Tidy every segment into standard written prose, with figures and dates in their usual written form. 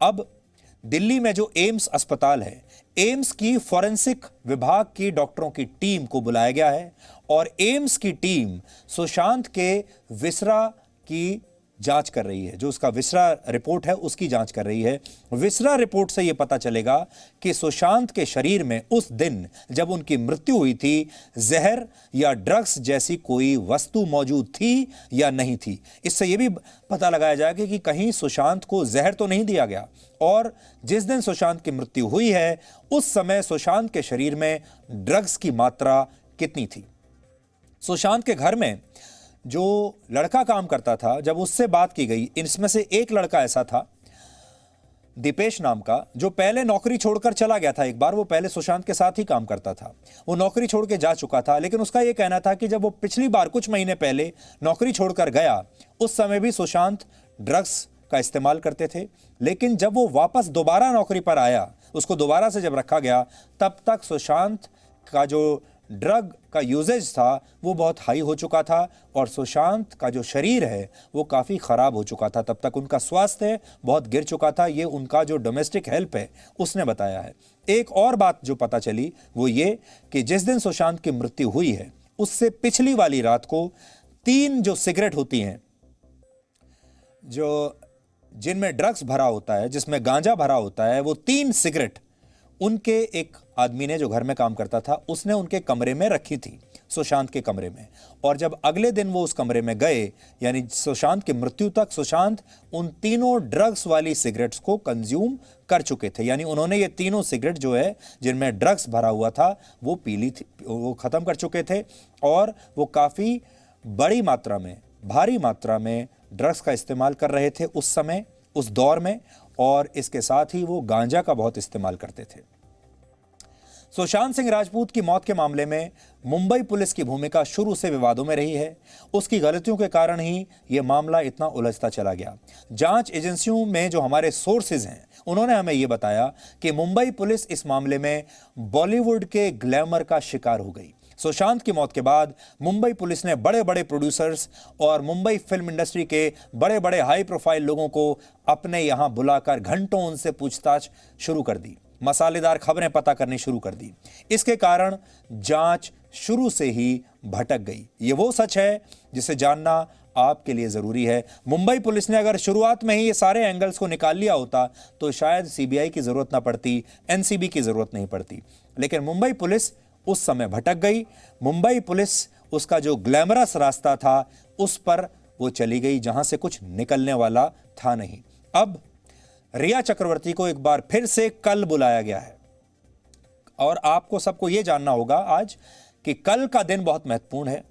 अब दिल्ली में जो एम्स अस्पताल है, एम्स की फॉरेंसिक विभाग की डॉक्टरों की टीम को बुलाया गया है और एम्स की टीम सुशांत के विसरा की जांच कर रही है। जो उसका विसरा रिपोर्ट है उसकी जांच कर रही है। विसरा रिपोर्ट से यह पता चलेगा कि सुशांत के शरीर में उस दिन जब उनकी मृत्यु हुई थी जहर या ड्रग्स जैसी कोई वस्तु मौजूद थी या नहीं थी। इससे यह भी पता लगाया जाएगा कि कहीं सुशांत को जहर तो नहीं दिया गया, और जिस दिन सुशांत की मृत्यु हुई है उस समय सुशांत के शरीर में ड्रग्स की मात्रा कितनी थी। सुशांत के घर में जो लड़का काम करता था, जब उससे बात की गई, इसमें से एक लड़का ऐसा था दीपेश नाम का, जो पहले नौकरी छोड़कर चला गया था। एक बार वो पहले सुशांत के साथ ही काम करता था, वो नौकरी छोड़ के जा चुका था, लेकिन उसका यह कहना था कि जब वो पिछली बार कुछ महीने पहले नौकरी छोड़कर गया उस समय भी सुशांत ड्रग्स का इस्तेमाल करते थे। लेकिन जब वो वापस दोबारा नौकरी पर आया, उसको दोबारा से जब रखा गया, तब तक सुशांत का जो ड्रग का यूजेज था वो बहुत हाई हो चुका था और सुशांत का जो शरीर है वो काफ़ी ख़राब हो चुका था। तब तक उनका स्वास्थ्य बहुत गिर चुका था। ये उनका जो डोमेस्टिक हेल्प है उसने बताया है। एक और बात जो पता चली वो ये कि जिस दिन सुशांत की मृत्यु हुई है उससे पिछली वाली रात को 3 जो सिगरेट होती हैं, जो जिनमें ड्रग्स भरा होता है, जिसमें गांजा भरा होता है, वो 3 सिगरेट उनके एक आदमी ने जो घर में काम करता था उसने उनके कमरे में रखी थी, सुशांत के कमरे में। और जब अगले दिन वो उस कमरे में गए, यानी सुशांत की मृत्यु तक सुशांत उन तीनों ड्रग्स वाली सिगरेट्स को कंज्यूम कर चुके थे। यानी उन्होंने ये तीनों सिगरेट जो है जिनमें ड्रग्स भरा हुआ था वो पी ली थी, वो खत्म कर चुके थे और वो काफ़ी बड़ी मात्रा में, भारी मात्रा में ड्रग्स का इस्तेमाल कर रहे थे उस समय, उस दौर में, और इसके साथ ही वो गांजा का बहुत इस्तेमाल करते थे। सुशांत सिंह राजपूत की मौत के मामले में मुंबई पुलिस की भूमिका शुरू से विवादों में रही है। उसकी गलतियों के कारण ही यह मामला इतना उलझता चला गया। जांच एजेंसियों में जो हमारे सोर्सेज हैं उन्होंने हमें यह बताया कि मुंबई पुलिस इस मामले में बॉलीवुड के ग्लैमर का शिकार हो गई। सुशांत की मौत के बाद मुंबई पुलिस ने बड़े बड़े प्रोड्यूसर्स और मुंबई फिल्म इंडस्ट्री के बड़े बड़े हाई प्रोफाइल लोगों को अपने यहां बुलाकर घंटों उनसे पूछताछ शुरू कर दी, मसालेदार खबरें पता करनी शुरू कर दी। इसके कारण जांच शुरू से ही भटक गई। ये वो सच है जिसे जानना आपके लिए जरूरी है। मुंबई पुलिस ने अगर शुरुआत में ही ये सारे एंगल्स को निकाल लिया होता तो शायद सीबीआई की जरूरत ना पड़ती, एनसीबी की जरूरत नहीं पड़ती। लेकिन मुंबई पुलिस उस समय भटक गई। मुंबई पुलिस उसका जो ग्लैमरस रास्ता था उस पर वो चली गई जहां से कुछ निकलने वाला था नहीं। अब रिया चक्रवर्ती को एक बार फिर से कल बुलाया गया है और आपको सबको यह जानना होगा आज कि कल का दिन बहुत महत्वपूर्ण है।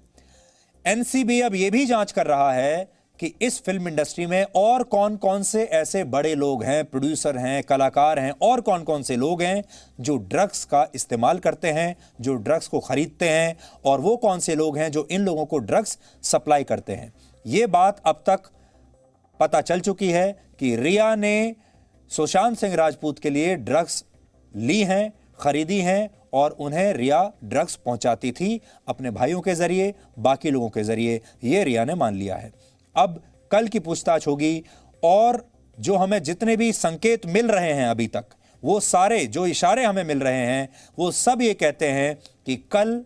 एनसीबी अब यह भी जांच कर रहा है कि इस फिल्म इंडस्ट्री में और कौन कौन से ऐसे बड़े लोग हैं, प्रोड्यूसर हैं, कलाकार हैं, और कौन कौन से लोग हैं जो ड्रग्स का इस्तेमाल करते हैं, जो ड्रग्स को खरीदते हैं, और वो कौन से लोग हैं जो इन लोगों को ड्रग्स सप्लाई करते हैं। ये बात अब तक पता चल चुकी है कि रिया ने सुशांत सिंह राजपूत के लिए ड्रग्स ली हैं, खरीदी हैं, और उन्हें रिया ड्रग्स पहुंचाती थी अपने भाइयों के जरिए, बाकी लोगों के जरिए। यह रिया ने मान लिया है। अब कल की पूछताछ होगी और जो हमें जितने भी संकेत मिल रहे हैं अभी तक, वो सारे जो इशारे हमें मिल रहे हैं वो सब ये कहते हैं कि कल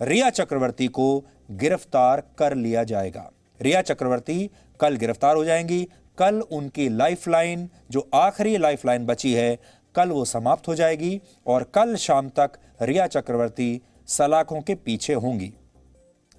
रिया चक्रवर्ती को गिरफ्तार कर लिया जाएगा। रिया चक्रवर्ती कल गिरफ्तार हो जाएंगी। कल उनकी लाइफलाइन, जो आखिरी लाइफलाइन बची है, कल वो समाप्त हो जाएगी और कल शाम तक रिया चक्रवर्ती सलाखों के पीछे होंगी।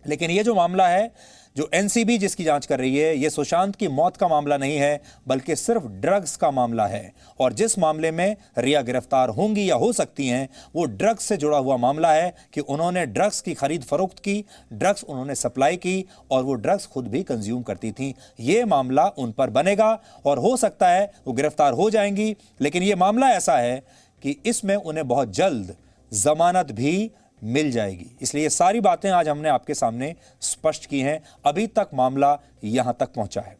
लेकिन ये जो मामला है, जो एनसीबी जिसकी जांच कर रही है, ये सुशांत की मौत का मामला नहीं है बल्कि सिर्फ ड्रग्स का मामला है। और जिस मामले में रिया गिरफ्तार होंगी या हो सकती हैं वो ड्रग्स से जुड़ा हुआ मामला है कि उन्होंने ड्रग्स की खरीद फरोख्त की, ड्रग्स उन्होंने सप्लाई की और वो ड्रग्स खुद भी कंज्यूम करती थी। ये मामला उन पर बनेगा और हो सकता है वो गिरफ्तार हो जाएंगी। लेकिन ये मामला ऐसा है कि इसमें उन्हें बहुत जल्द जमानत भी मिल जाएगी। इसलिए ये सारी बातें आज हमने आपके सामने स्पष्ट की हैं। अभी तक मामला यहां तक पहुंचा है।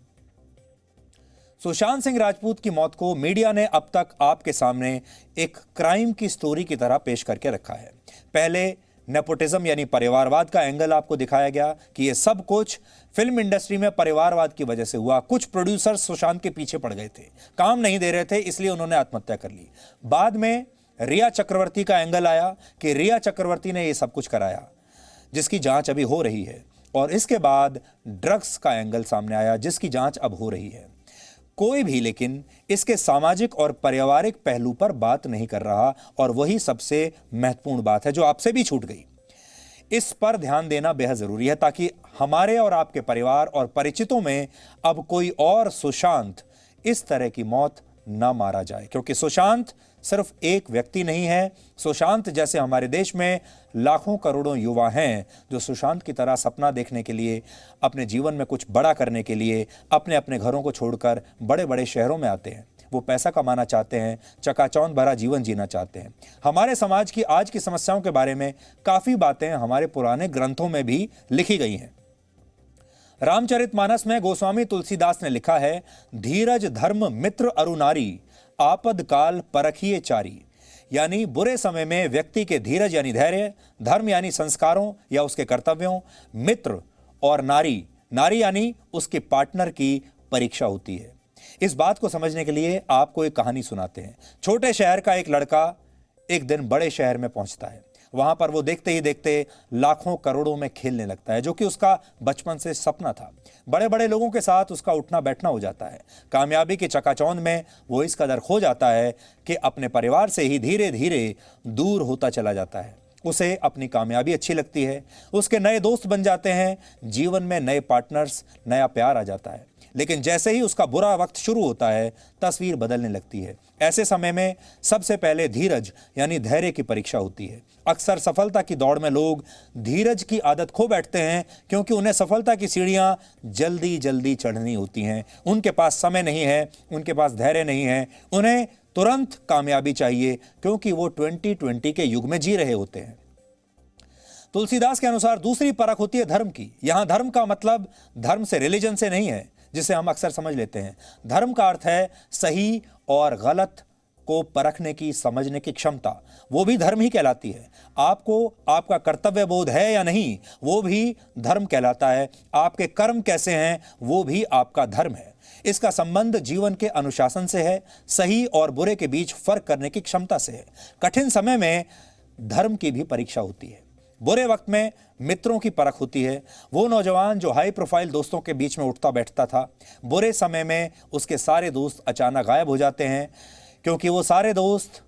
सुशांत सिंह राजपूत की मौत को मीडिया ने अब तक आपके सामने एक क्राइम की स्टोरी की तरह पेश करके रखा है। पहले नेपोटिज्म यानी परिवारवाद का एंगल आपको दिखाया गया कि ये सब कुछ फिल्म इंडस्ट्री में परिवारवाद की वजह से हुआ। कुछ प्रोड्यूसर्स सुशांत के पीछे पड़ गए थे, काम नहीं दे रहे थे, इसलिए उन्होंने आत्महत्या कर ली। बाद में रिया चक्रवर्ती का एंगल आया कि रिया चक्रवर्ती ने ये सब कुछ कराया, जिसकी जांच अभी हो रही है। और इसके बाद ड्रग्स का एंगल सामने आया, जिसकी जांच अब हो रही है। कोई भी लेकिन इसके सामाजिक और पारिवारिक पहलू पर बात नहीं कर रहा, और वही सबसे महत्वपूर्ण बात है जो आपसे भी छूट गई। इस पर ध्यान देना बेहद जरूरी है ताकि हमारे और आपके परिवार और परिचितों में अब कोई और सुशांत इस तरह की मौत ना मारा जाए, क्योंकि सुशांत सिर्फ एक व्यक्ति नहीं है। सुशांत जैसे हमारे देश में लाखों करोड़ों युवा हैं जो सुशांत की तरह सपना देखने के लिए, अपने जीवन में कुछ बड़ा करने के लिए अपने अपने घरों को छोड़कर बड़े बड़े शहरों में आते हैं। वो पैसा कमाना चाहते हैं, चकाचौंध भरा जीवन जीना चाहते हैं। हमारे समाज की आज की समस्याओं के बारे में काफी बातें हमारे पुराने ग्रंथों में भी लिखी गई हैं। रामचरितमानस में गोस्वामी तुलसीदास ने लिखा है, धीरज धर्म मित्र अरुनारी, आपद काल परखिए चारी। यानी बुरे समय में व्यक्ति के धीरज यानी धैर्य, धर्म यानी संस्कारों या उसके कर्तव्यों, मित्र और नारी, नारी यानी उसके पार्टनर की परीक्षा होती है। इस बात को समझने के लिए आपको एक कहानी सुनाते हैं। छोटे शहर का एक लड़का एक दिन बड़े शहर में पहुंचता है। वहां पर वो देखते ही देखते लाखों करोड़ों में खेलने लगता है, जो कि उसका बचपन से सपना था। बड़े बड़े लोगों के साथ उसका उठना बैठना हो जाता है। कामयाबी की चकाचौंध में वो इस कदर खो जाता है कि अपने परिवार से ही धीरे धीरे दूर होता चला जाता है। उसे अपनी कामयाबी अच्छी लगती है, उसके नए दोस्त बन जाते हैं, जीवन में नए पार्टनर्स, नया प्यार आ जाता है। लेकिन जैसे ही उसका बुरा वक्त शुरू होता है, तस्वीर बदलने लगती है। ऐसे समय में सबसे पहले धीरज यानी धैर्य की परीक्षा होती है। अक्सर सफलता की दौड़ में लोग धीरज की आदत खो बैठते हैं, क्योंकि उन्हें सफलता की सीढ़ियां जल्दी जल्दी चढ़नी होती हैं। उनके पास समय नहीं है, उनके पास धैर्य नहीं है, उन्हें तुरंत कामयाबी चाहिए, क्योंकि वो 2020 के युग में जी रहे होते हैं। तुलसीदास के अनुसार दूसरी परख होती है धर्म की। यहां धर्म का मतलब धर्म से, रिलीजन से नहीं है, जिसे हम अक्सर समझ लेते हैं। धर्म का अर्थ है सही और गलत को परखने की, समझने की क्षमता। वो भी धर्म ही कहलाती है। आपको आपका कर्तव्य बोध है या नहीं, वो भी धर्म कहलाता है। आपके कर्म कैसे हैं, वो भी आपका धर्म है। इसका संबंध जीवन के अनुशासन से है, सही और बुरे के बीच फर्क करने की क्षमता से है। कठिन समय में धर्म की भी परीक्षा होती है। बुरे वक्त में मित्रों की परख होती है। वो नौजवान जो हाई प्रोफाइल दोस्तों के बीच में उठता बैठता था, बुरे समय में उसके सारे दोस्त अचानक गायब हो जाते हैं, क्योंकि वो सारे दोस्त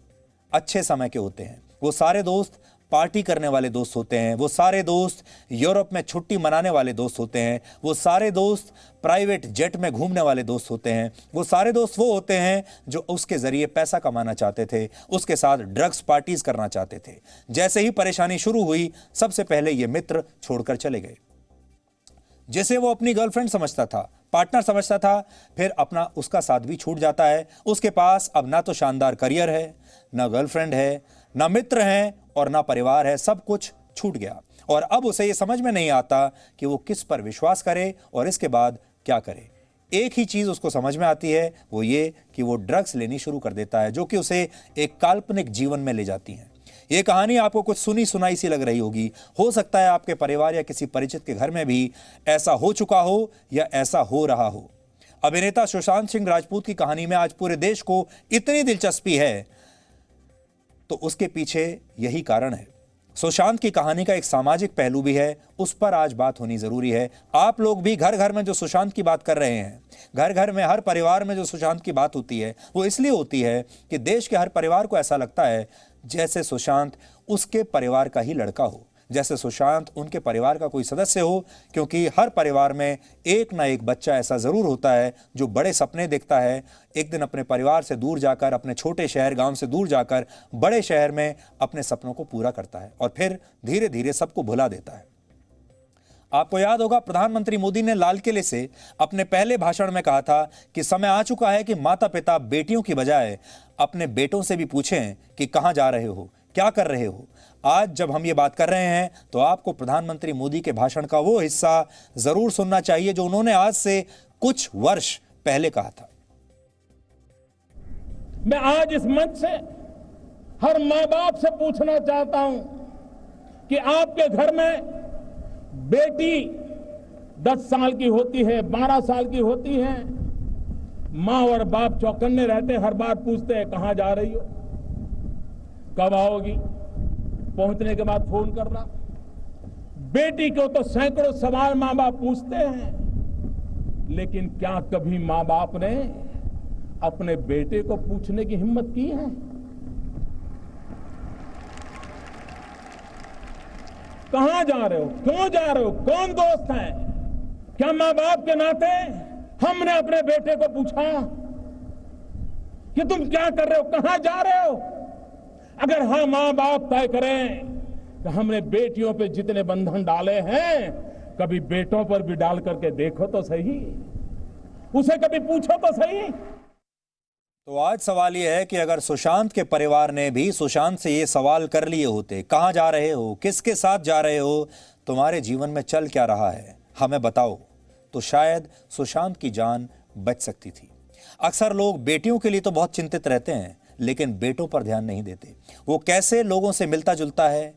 अच्छे समय के होते हैं। वो सारे दोस्त पार्टी करने वाले दोस्त होते हैं। वो सारे दोस्त यूरोप में छुट्टी मनाने वाले दोस्त होते हैं। वो सारे दोस्त प्राइवेट जेट में घूमने वाले दोस्त होते हैं। वो सारे दोस्त वो होते हैं जो उसके जरिए पैसा कमाना चाहते थे, उसके साथ ड्रग्स पार्टीज करना चाहते थे। जैसे ही परेशानी शुरू हुई, सबसे पहले ये मित्र छोड़कर चले गए। जिसे वो अपनी गर्लफ्रेंड समझता था, पार्टनर समझता था, फिर अपना उसका साथ भी छूट जाता है। उसके पास अब ना तो शानदार करियर है, ना गर्लफ्रेंड है, ना मित्र हैं और ना परिवार है। सब कुछ छूट गया और अब उसे ये समझ में नहीं आता कि वो किस पर विश्वास करे और इसके बाद क्या करे। एक ही चीज उसको समझ में आती है, वो ये कि वो ड्रग्स लेनी शुरू कर देता है, जो कि उसे एक काल्पनिक जीवन में ले जाती है। ये कहानी आपको कुछ सुनी सुनाई सी लग रही होगी। हो सकता है आपके परिवार या किसी परिचित के घर में भी ऐसा हो चुका हो या ऐसा हो रहा हो। अभिनेता सुशांत सिंह राजपूत की कहानी में आज पूरे देश को इतनी दिलचस्पी है, तो उसके पीछे यही कारण है। सुशांत की कहानी का एक सामाजिक पहलू भी है, उस पर आज बात होनी जरूरी है। आप लोग भी घर घर में जो सुशांत की बात कर रहे हैं, घर घर में हर परिवार में जो सुशांत की बात होती है, वो इसलिए होती है कि देश के हर परिवार को ऐसा लगता है जैसे सुशांत उसके परिवार का ही लड़का हो, जैसे सुशांत उनके परिवार का कोई सदस्य हो। क्योंकि हर परिवार में एक ना एक बच्चा ऐसा जरूर होता है जो बड़े सपने देखता है, एक दिन अपने परिवार से दूर जाकर, अपने छोटे शहर गांव से दूर जाकर बड़े शहर में अपने सपनों को पूरा करता है और फिर धीरे धीरे सबको भुला देता है। आपको याद होगा, प्रधानमंत्री मोदी ने लाल किले से अपने पहले भाषण में कहा था कि समय आ चुका है कि माता पिता बेटियों की बजाय अपने बेटों से भी पूछें कि कहां जा रहे हो, क्या कर रहे हो। आज जब हम ये बात कर रहे हैं तो आपको प्रधानमंत्री मोदी के भाषण का वो हिस्सा जरूर सुनना चाहिए जो उन्होंने आज से कुछ वर्ष पहले कहा था। मैं आज इस मंच से हर मां बाप से पूछना चाहता हूं कि आपके घर में बेटी 10 साल की होती है, 12 साल की होती है, माँ और बाप चौकन्ने रहते, हर बार पूछते हैं कहां जा रही हो, कब आओगी, पहुंचने के बाद फोन करना। बेटी को तो सैकड़ों सवाल मां बाप पूछते हैं, लेकिन क्या कभी मां बाप ने अपने बेटे को पूछने की हिम्मत की है? कहां जा रहे हो, क्यों जा रहे हो, कौन दोस्त है? क्या मां बाप के नाते हमने अपने बेटे को पूछा कि तुम क्या कर रहे हो, कहां जा रहे हो? अगर हाँ, मां बाप तय करें कि हमने बेटियों पे जितने बंधन डाले हैं कभी बेटों पर भी डाल करके देखो तो सही, उसे कभी पूछो तो सही। तो आज सवाल यह है कि अगर सुशांत के परिवार ने भी सुशांत से ये सवाल कर लिए होते, कहां जा रहे हो, किसके साथ जा रहे हो, तुम्हारे जीवन में चल क्या रहा है, हमें बताओ, तो शायद सुशांत की जान बच सकती थी। अक्सर लोग बेटियों के लिए तो बहुत चिंतित रहते हैं, लेकिन बेटों पर ध्यान नहीं देते। वो कैसे लोगों से मिलता जुलता है,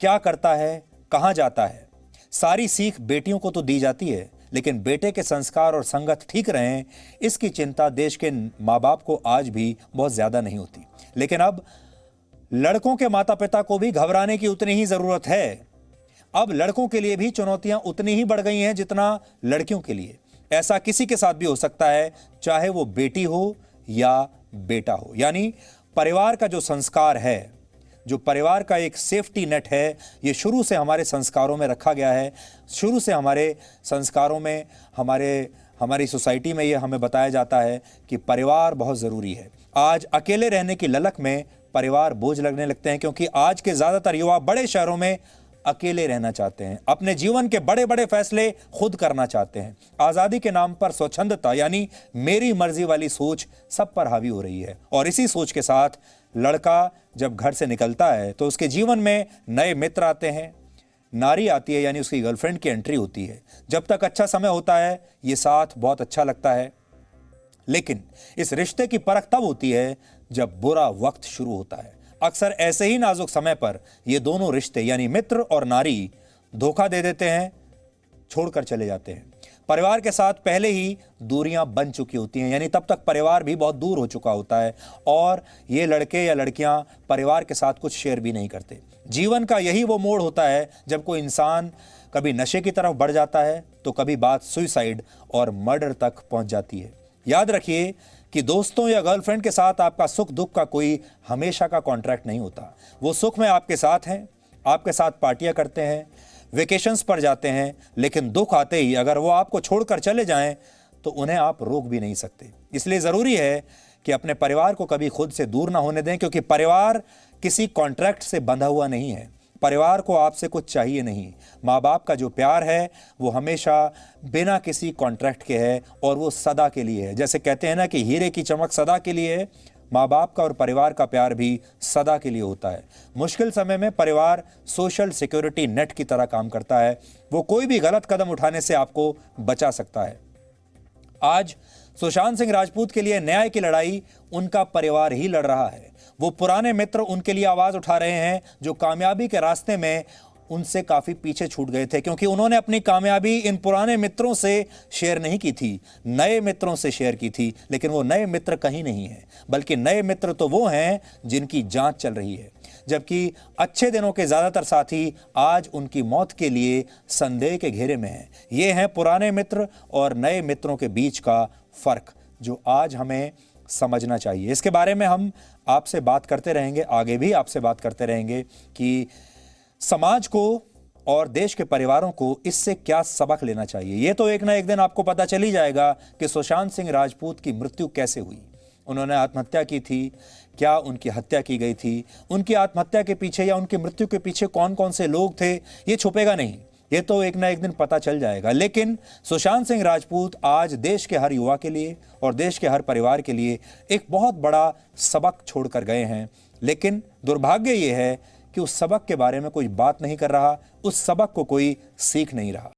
क्या करता है, कहां जाता है, सारी सीख बेटियों को तो दी जाती है, लेकिन बेटे के संस्कार और संगत ठीक रहें, इसकी चिंता देश के माँ बाप को आज भी बहुत ज्यादा नहीं होती। लेकिन अब लड़कों के माता पिता को भी घबराने की उतनी ही जरूरत है। अब लड़कों के लिए भी चुनौतियां उतनी ही बढ़ गई हैं जितना लड़कियों के लिए। ऐसा किसी के साथ भी हो सकता है, चाहे वो बेटी हो या बेटा हो। यानी परिवार का जो संस्कार है, जो परिवार का एक सेफ्टी नेट है, ये शुरू से हमारे संस्कारों में रखा गया है। शुरू से हमारे संस्कारों में, हमारी सोसाइटी में ये हमें बताया जाता है कि परिवार बहुत ज़रूरी है। आज अकेले रहने की ललक में परिवार बोझ लगने लगते हैं, क्योंकि आज के ज़्यादातर युवा बड़े शहरों में अकेले रहना चाहते हैं, अपने जीवन के बड़े बड़े फैसले खुद करना चाहते हैं। आज़ादी के नाम पर स्वच्छंदता यानी मेरी मर्जी वाली सोच सब पर हावी हो रही है, और इसी सोच के साथ लड़का जब घर से निकलता है तो उसके जीवन में नए मित्र आते हैं, नारी आती है यानी उसकी गर्लफ्रेंड की एंट्री होती है। जब तक अच्छा समय होता है ये साथ बहुत अच्छा लगता है, लेकिन इस रिश्ते की परख तब होती है जब बुरा वक्त शुरू होता है। अक्सर ऐसे ही नाजुक समय पर ये दोनों रिश्ते यानी मित्र और नारी धोखा दे देते हैं, छोड़कर चले जाते हैं। परिवार के साथ पहले ही दूरियां बन चुकी होती हैं, यानी तब तक परिवार भी बहुत दूर हो चुका होता है, और ये लड़के या लड़कियां परिवार के साथ कुछ शेयर भी नहीं करते। जीवन का यही वो मोड़ होता है जब कोई इंसान कभी नशे की तरफ बढ़ जाता है तो कभी बात सुसाइड और मर्डर तक पहुंच जाती है। याद रखिए कि दोस्तों या गर्लफ्रेंड के साथ आपका सुख दुख का कोई हमेशा का कॉन्ट्रैक्ट नहीं होता। वो सुख में आपके साथ हैं, आपके साथ पार्टियां करते हैं, वेकेशंस पर जाते हैं, लेकिन दुख आते ही अगर वो आपको छोड़कर चले जाएं तो उन्हें आप रोक भी नहीं सकते। इसलिए ज़रूरी है कि अपने परिवार को कभी खुद से दूर ना होने दें, क्योंकि परिवार किसी कॉन्ट्रैक्ट से बंधा हुआ नहीं है। परिवार को आपसे कुछ चाहिए नहीं। माँ बाप का जो प्यार है वो हमेशा बिना किसी कॉन्ट्रैक्ट के है, और वो सदा के लिए है। जैसे कहते हैं ना कि हीरे की चमक सदा के लिए है, माँ बाप का और परिवार का प्यार भी सदा के लिए होता है। मुश्किल समय में परिवार सोशल सिक्योरिटी नेट की तरह काम करता है। वो कोई भी गलत कदम उठाने से आपको बचा सकता है। आज सुशांत सिंह राजपूत के लिए न्याय की लड़ाई उनका परिवार ही लड़ रहा है। वो पुराने मित्र उनके लिए आवाज उठा रहे हैं जो कामयाबी के रास्ते में उनसे काफी पीछे छूट गए थे, क्योंकि उन्होंने अपनी कामयाबी इन पुराने मित्रों से शेयर नहीं की थी, नए मित्रों से शेयर की थी। लेकिन वो नए मित्र कहीं नहीं है, बल्कि नए मित्र तो वो हैं जिनकी जांच चल रही है। जबकि अच्छे दिनों के ज्यादातर साथी आज उनकी मौत के लिए संदेह के घेरे में हैं। ये हैं पुराने मित्र और नए मित्रों के बीच का फर्क, जो आज हमें समझना चाहिए। इसके बारे में हम आपसे बात करते रहेंगे, आगे भी आपसे बात करते रहेंगे कि समाज को और देश के परिवारों को इससे क्या सबक लेना चाहिए। ये तो एक ना एक दिन आपको पता चल ही जाएगा कि सुशांत सिंह राजपूत की मृत्यु कैसे हुई। उन्होंने आत्महत्या की थी, क्या उनकी हत्या की गई थी, उनकी आत्महत्या के पीछे या उनकी मृत्यु के पीछे कौन कौन से लोग थे, ये छुपेगा नहीं। ये तो एक ना एक दिन पता चल जाएगा। लेकिन सुशांत सिंह राजपूत आज देश के हर युवा के लिए और देश के हर परिवार के लिए एक बहुत बड़ा सबक छोड़कर गए हैं। लेकिन दुर्भाग्य ये है कि उस सबक के बारे में कोई बात नहीं कर रहा, उस सबक को कोई सीख नहीं रहा।